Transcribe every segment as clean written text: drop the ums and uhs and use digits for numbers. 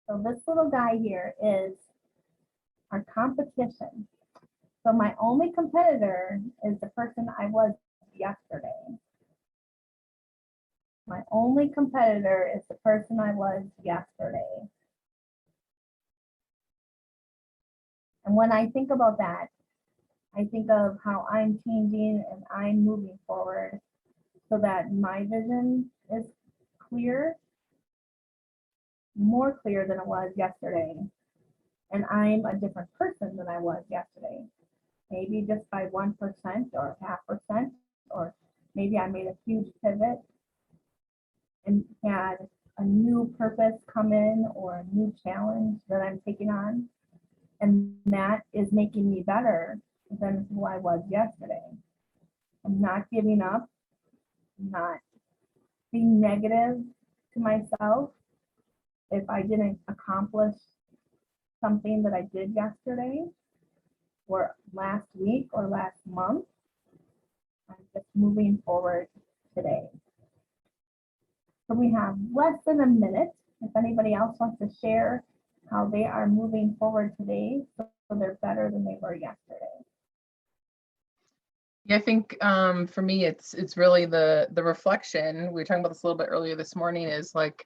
So this little guy here is our competition. So my only competitor is the person I was yesterday. My only competitor is the person I was yesterday. And when I think about that, I think of how I'm changing and I'm moving forward so that my vision is clear, more clear than it was yesterday. And I'm a different person than I was yesterday. Maybe just by 1% or 0.5%, or maybe I made a huge pivot and had a new purpose come in or a new challenge that I'm taking on. And that is making me better than who I was yesterday. I'm not giving up, not being negative to myself if I didn't accomplish something that I did yesterday or last week or last month. I'm just moving forward today. So we have less than a minute. If anybody else wants to share how they are moving forward today, so they're better than they were yesterday. Yeah, I think for me, it's really the reflection. We were talking about this a little bit earlier this morning, is like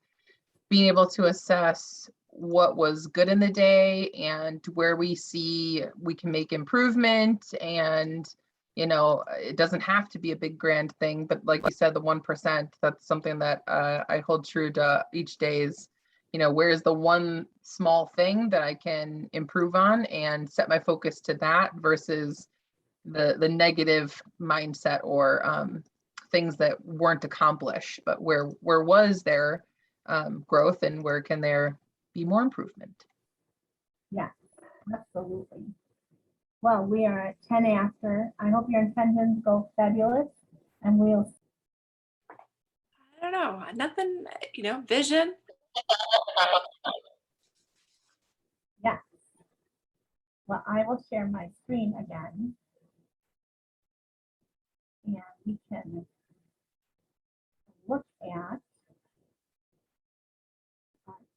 being able to assess what was good in the day and where we see we can make improvement. And, you know, it doesn't have to be a big grand thing, but like you said, the 1%, that's something that I hold true to each day is, you know, where's the one small thing that I can improve on and set my focus to that versus the negative mindset or things that weren't accomplished, but where was there growth and where can there be more improvement? Yeah, absolutely. Well, we are at 10 after. I hope your intentions go fabulous, and we'll. I don't know, nothing, you know, vision. Yeah. Well, I will share my screen again. And we can look at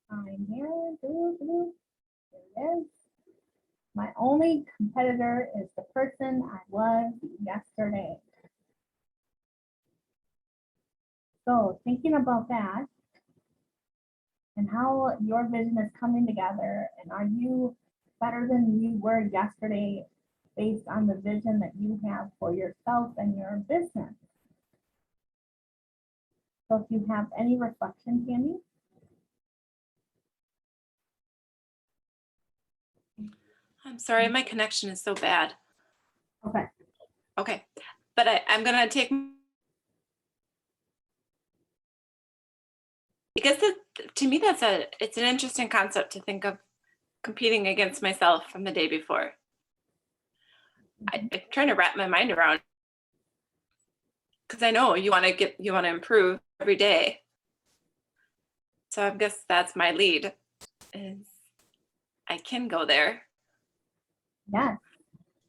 time here. There it is. My only competitor is the person I was yesterday. So thinking about that and how your vision is coming together, and are you better than you were yesterday based on the vision that you have for yourself and your business? So if you have any reflection, Tammy. I'm sorry, my connection is so bad. Okay. Okay, but I'm gonna take, because to me it's an interesting concept to think of competing against myself from the day before. I'm trying to wrap my mind around, because I know you want to improve every day. So I guess that's my lead, is I can go there. Yes,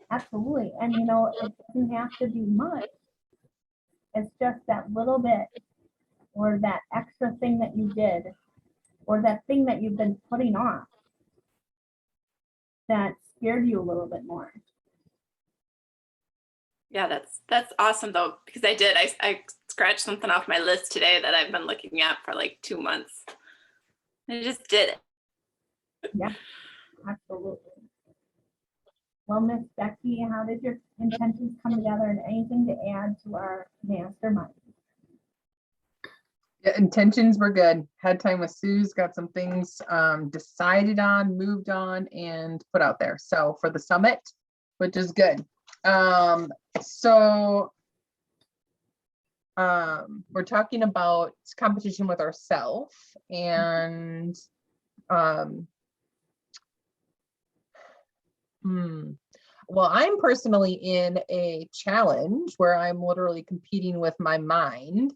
absolutely. And you know, it doesn't have to be much. It's just that little bit, or that extra thing that you did, or that thing that you've been putting off that scared you a little bit more. Yeah, that's awesome though, because I scratched something off my list today that I've been looking at for like 2 months. I just did it. Yeah, absolutely. Well, Miss Becky, how did your intentions come together, and anything to add to our mastermind? Yeah, intentions were good. Had time with Sue's, got some things decided on, moved on, and put out there. So for the summit, which is good. So we're talking about competition with ourselves, and well, I'm personally in a challenge where I'm literally competing with my mind,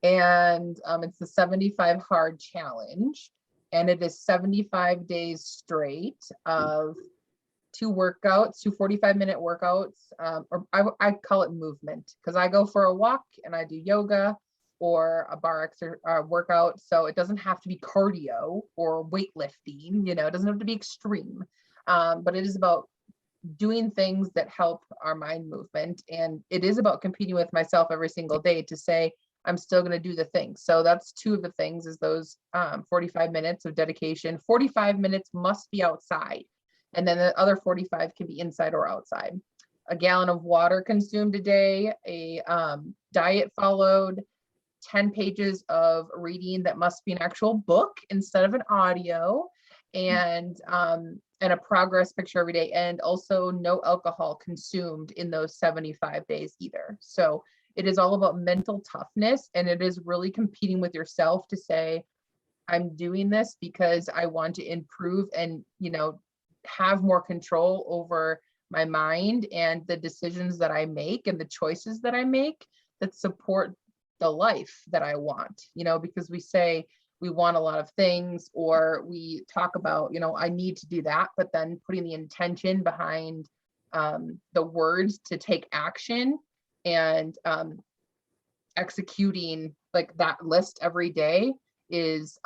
and it's the 75 hard challenge, and it is 75 days straight of 2 workouts, 2 45-minute workouts, or I call it movement, because I go for a walk and I do yoga or a workout. So it doesn't have to be cardio or weightlifting, you know, it doesn't have to be extreme. But it is about doing things that help our mind movement. And it is about competing with myself every single day to say, I'm still going to do the things. So that's two of the things, is those 45 minutes of dedication. 45 minutes must be outside. And then the other 45 can be inside or outside. A gallon of water consumed a day, a diet followed, 10 pages of reading that must be an actual book instead of an audio, and a progress picture every day, and also no alcohol consumed in those 75 days either. So it is all about mental toughness, and it is really competing with yourself to say, I'm doing this because I want to improve and, you know, have more control over my mind and the decisions that I make and the choices that I make that support the life that I want, you know, because we say we want a lot of things, or we talk about, you know, I need to do that, but then putting the intention behind the words to take action and executing like that list every day is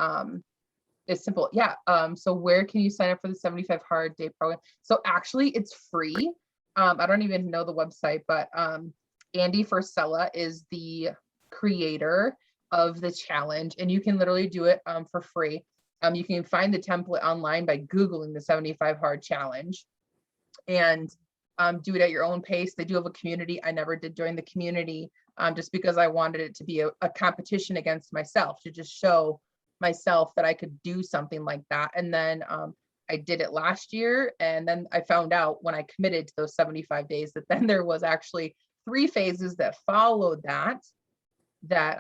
simple. Yeah. So where can you sign up for the 75 hard day program? So actually it's free. I don't even know the website, but Andy Frisella is the creator of the challenge, and you can literally do it for free. You can find the template online by Googling the 75 hard challenge, and do it at your own pace. They do have a community. I never did join the community just because I wanted it to be a competition against myself, to just show myself that I could do something like that. And then I did it last year, and then I found out when I committed to those 75 days that then there was actually 3 phases that followed that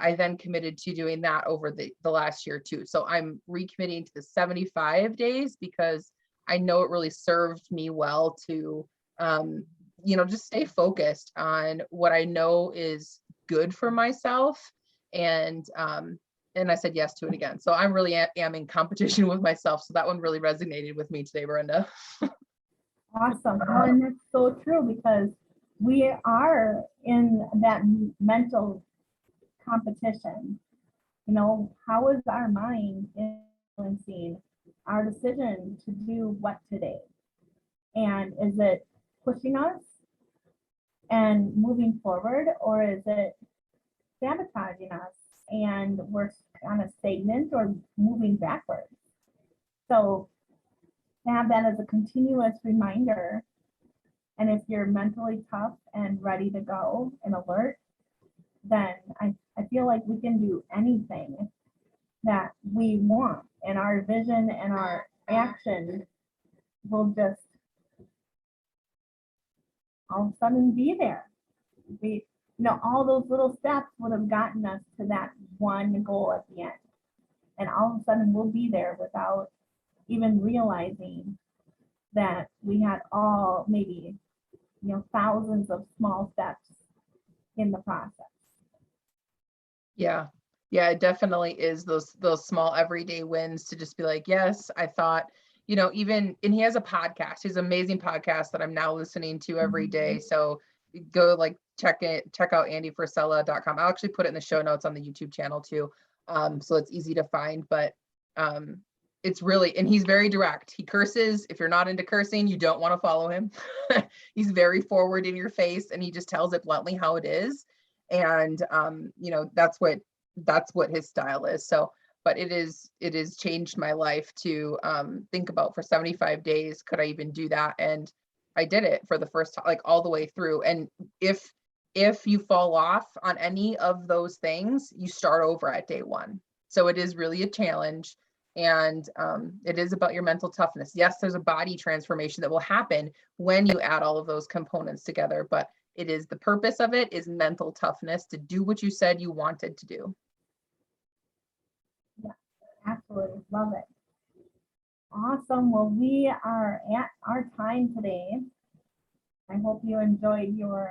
I then committed to doing that over the last year too. So I'm recommitting to the 75 days because I know it really served me well to, you know, just stay focused on what I know is good for myself. And I said yes to it again. So I'm really am in competition with myself. So that one really resonated with me today, Brenda. Awesome. Well, and that's so true, because we are in that mental competition. You know, how is our mind influencing our decision to do what today? And is it pushing us and moving forward, or is it sabotaging us and we're kind of stagnant or moving backwards? So to have that as a continuous reminder, and if you're mentally tough and ready to go and alert, then I feel like we can do anything that we want, and our vision and our action will just all of a sudden be there. We, you know, all those little steps would have gotten us to that one goal at the end. And all of a sudden we'll be there without even realizing that we had all maybe, you know, thousands of small steps in the process. Yeah. Yeah, it definitely is those small everyday wins to just be like, yes, I thought, you know, even, and he has a podcast, he's an amazing podcast that I'm now listening to every day. So go like check out andyfrisella.com. I'll actually put it in the show notes on the YouTube channel too. So it's easy to find, but it's really, and he's very direct. He curses. If you're not into cursing, you don't want to follow him. He's very forward in your face, and he just tells it bluntly how it is. And you know, that's what his style is. So, but it is changed my life to think about, for 75 days, could I even do that? And I did it for the first time, like all the way through. And if you fall off on any of those things, you start over at day 1. So it is really a challenge. And it is about your mental toughness. Yes, there's a body transformation that will happen when you add all of those components together, but it is, the purpose of it is mental toughness to do what you said you wanted to do. Yeah, absolutely. Love it. Awesome. Well, we are at our time today. I hope you enjoyed your